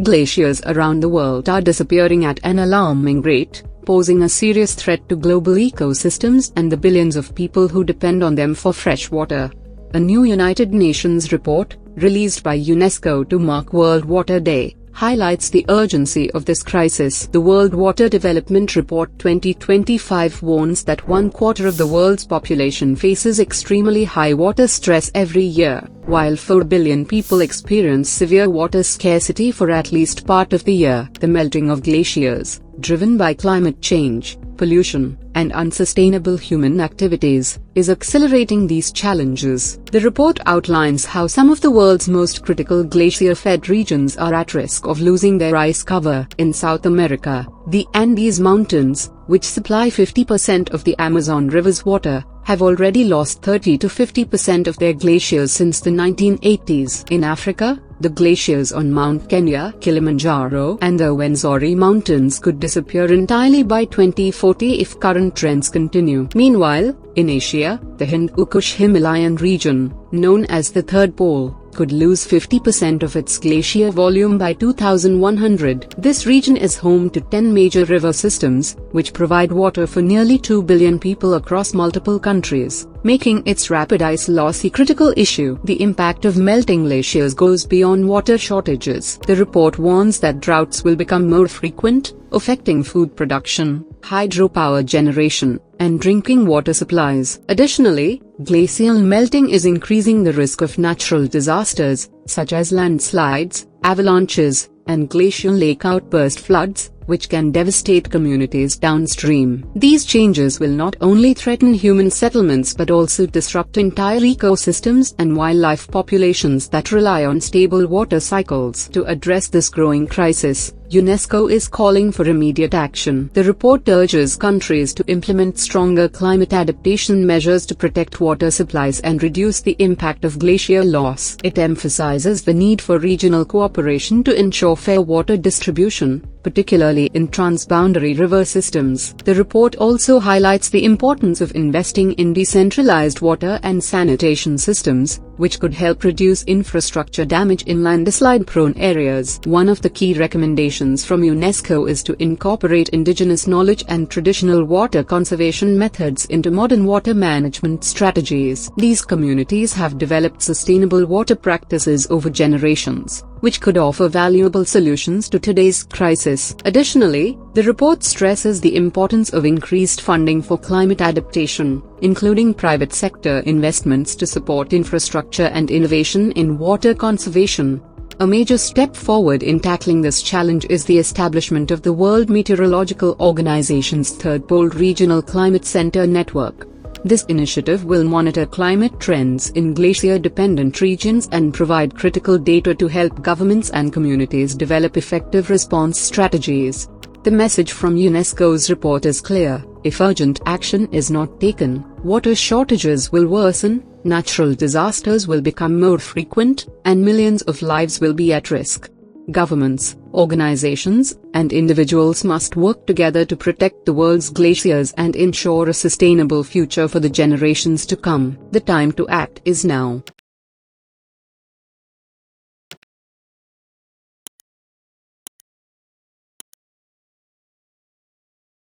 Glaciers around the world are disappearing at an alarming rate, posing a serious threat to global ecosystems and the billions of people who depend on them for fresh water. A new United Nations report, released by UNESCO to mark World Water Day, highlights the urgency of this crisis. The World Water Development Report 2025 warns that 1/4 of the world's population faces extremely high water stress every year, while 4 billion people experience severe water scarcity for at least part of the year. The melting of glaciers, driven by climate change, pollution, and unsustainable human activities, is accelerating these challenges. The report outlines how some of the world's most critical glacier-fed regions are at risk of losing their ice cover. In South America, the Andes Mountains, which supply 50% of the Amazon River's water, have already lost 30 to 50% of their glaciers since the 1980s. In Africa, the glaciers on Mount Kenya, Kilimanjaro, and the Wenzori Mountains could disappear entirely by 2040 if current trends continue. Meanwhile, in Asia, the Hindu-Kush Himalayan region, known as the Third Pole, could lose 50% of its glacier volume by 2100. This region is home to 10 major river systems, which provide water for nearly 2 billion people across multiple countries, making its rapid ice loss a critical issue. The impact of melting glaciers goes beyond water shortages. The report warns that droughts will become more frequent, affecting food production, hydropower generation, and drinking water supplies. Additionally, glacial melting is increasing the risk of natural disasters, such as landslides, avalanches, and glacial lake outburst floods, which can devastate communities downstream. These changes will not only threaten human settlements but also disrupt entire ecosystems and wildlife populations that rely on stable water cycles. To address this growing crisis, UNESCO is calling for immediate action. The report urges countries to implement stronger climate adaptation measures to protect water supplies and reduce the impact of glacier loss. It emphasizes the need for regional cooperation to ensure fair water distribution, particularly in transboundary river systems. The report also highlights the importance of investing in decentralized water and sanitation systems, which could help reduce infrastructure damage in landslide-prone areas. One of the key recommendations from UNESCO is to incorporate indigenous knowledge and traditional water conservation methods into modern water management strategies. These communities have developed sustainable water practices over generations, which could offer valuable solutions to today's crisis. Additionally, the report stresses the importance of increased funding for climate adaptation, including private sector investments to support infrastructure and innovation in water conservation. A major step forward in tackling this challenge is the establishment of the World Meteorological Organization's Third Pole Regional Climate Center network. This initiative will monitor climate trends in glacier-dependent regions and provide critical data to help governments and communities develop effective response strategies. The message from UNESCO's report is clear: if urgent action is not taken, water shortages will worsen, natural disasters will become more frequent, and millions of lives will be at risk. Governments, organizations, and individuals must work together to protect the world's glaciers and ensure a sustainable future for the generations to come. The time to act is now.